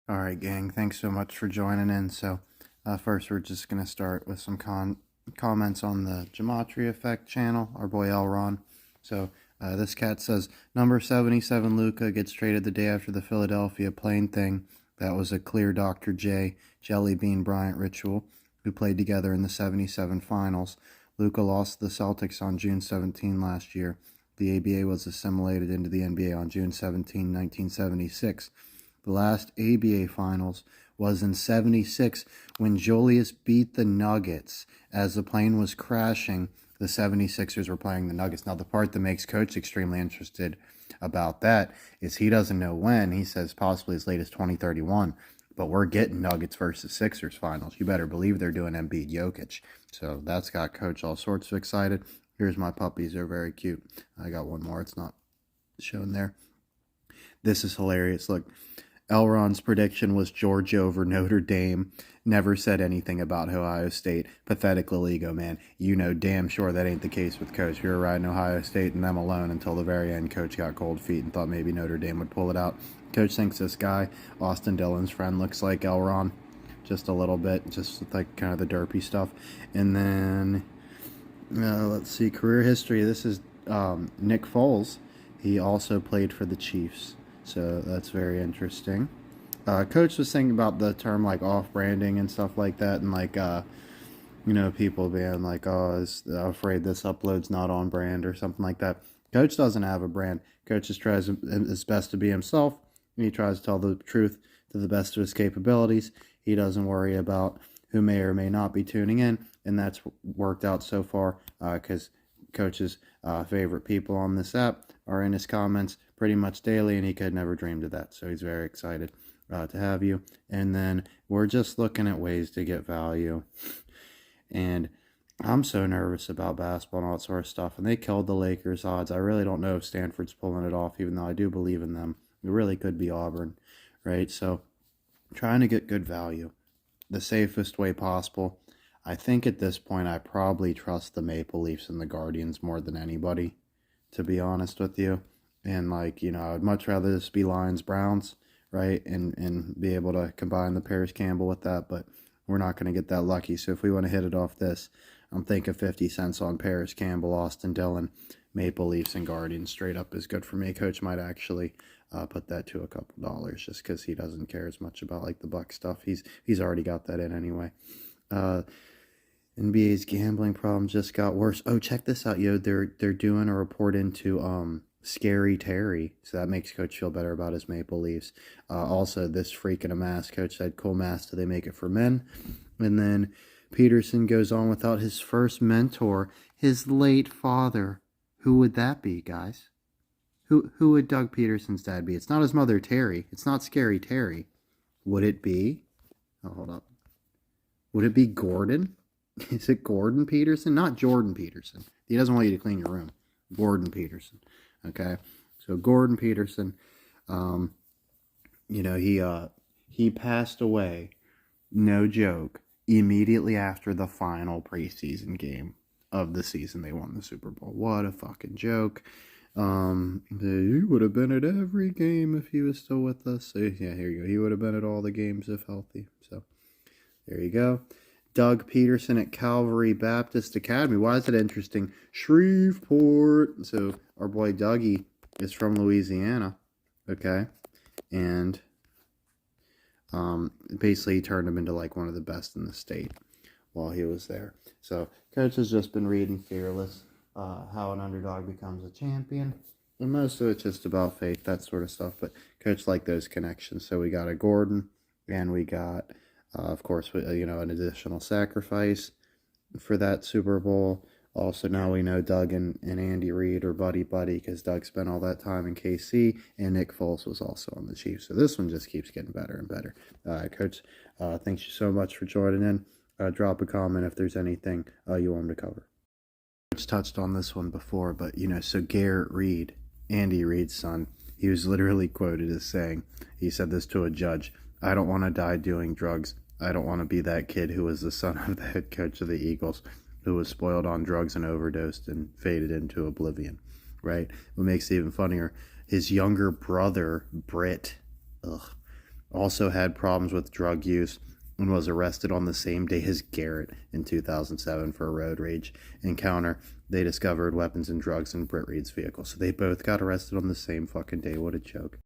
All right, gang. Thanks so much for joining in. First, we're just going to start with some comments on the Gematria Effect channel, our boy Elron. This cat says, number 77 Luca gets traded the day after the Philadelphia plane thing. That was a clear Dr. J, Jelly Bean Bryant ritual, who played together in the 77 finals. Luca lost to the Celtics on June 17 last year. The ABA was assimilated into the NBA on June 17, 1976. The last ABA finals was in 76 when Julius beat the Nuggets. As the plane was crashing, the 76ers were playing the Nuggets. Now, the part that makes Coach extremely interested about that is he doesn't know when. He says possibly as late as 2031. But we're getting Nuggets versus Sixers finals. You better believe they're doing Embiid Jokic. So that's got Coach all sorts of excited. Here's my puppies. They're very cute. I got one more. It's not shown there. This is hilarious. Look. Elron's prediction was Georgia over Notre Dame. Never said anything about Ohio State. Pathetic Liligo, man. You know damn sure that ain't the case with Coach. We were riding Ohio State and them alone until the very end. Coach got cold feet and thought maybe Notre Dame would pull it out. Coach thinks this guy, Austin Dillon's friend, looks like Elron. Just a little bit. Just like kind of the derpy stuff. And then, let's see, career history. This is Nick Foles. He also played for the Chiefs. So that's very interesting. Coach was thinking about the term like off-branding and stuff like that, and people being like, "Oh, is afraid this upload's not on brand" or something like that. Coach doesn't have a brand. Coach just tries his best to be himself, and he tries to tell the truth to the best of his capabilities. He doesn't worry about who may or may not be tuning in, and that's worked out so far because Coach's favorite people on this app are in his comments pretty much daily, and he could never dreamed of that. So he's very excited to have you. And then we're just looking at ways to get value. And I'm so nervous about basketball and all that sort of stuff. And they killed the Lakers odds. I really don't know if Stanford's pulling it off, even though I do believe in them. It really could be Auburn, right? So trying to get good value the safest way possible. I think at this point I probably trust the Maple Leafs and the Guardians more than anybody, to be honest with you. And I'd much rather this be Lions Browns, right? And be able to combine the Paris Campbell with that, but we're not going to get that lucky. So if we want to hit it off this, I'm thinking 50 cents on Paris Campbell, Austin Dillon, Maple Leafs, and Guardians straight up is good for me. Coach might actually put that to a couple dollars just because he doesn't care as much about like the Buck stuff. He's already got that in anyway. NBA's gambling problem just got worse. Oh, check this out, yo. They're doing a report into Scary Terry, so that makes Coach feel better about his Maple Leafs. Also, this freak in a mask. Coach said, "Cool mask. Do they make it for men?" And then Pederson goes on without his first mentor, his late father. Who would that be, guys? Who would Doug Peterson's dad be? It's not his mother, Terry. It's not Scary Terry. Would it be? Oh, hold up. Would it be Gordon? Is it Gordon Peterson? Not Jordan Peterson. He doesn't want you to clean your room. Gordon Peterson. Okay, so Gordon Peterson, he passed away, no joke, immediately after the final preseason game of the season they won the Super Bowl. What a fucking joke. He would have been at every game if he was still with us. So, yeah, here you go. He would have been at all the games if healthy. So there you go. Doug Peterson at Calvary Baptist Academy. Why is it interesting? Shreveport. So our boy Dougie is from Louisiana. Okay. And basically he turned him into like one of the best in the state while he was there. So Coach has just been reading Fearless, how an underdog becomes a champion. And most of it's just about faith, that sort of stuff. But Coach liked those connections. So we got a Gordon and we got... of course, an additional sacrifice for that Super Bowl. Also, now we know Doug and Andy Reid are buddy-buddy because Doug spent all that time in KC, and Nick Foles was also on the Chiefs. So this one just keeps getting better and better. Coach, thanks you so much for joining in. Drop a comment if there's anything you want me to cover. Coach touched on this one before, but, so Garrett Reid, Andy Reid's son, he was literally quoted as saying, he said this to a judge, "I don't want to die doing drugs. I don't want to be that kid who was the son of the head coach of the Eagles, who was spoiled on drugs and overdosed and faded into oblivion," right? What makes it even funnier, his younger brother, Britt, also had problems with drug use and was arrested on the same day as Garrett in 2007 for a road rage encounter. They discovered weapons and drugs in Reid's vehicle. So they both got arrested on the same fucking day. What a joke.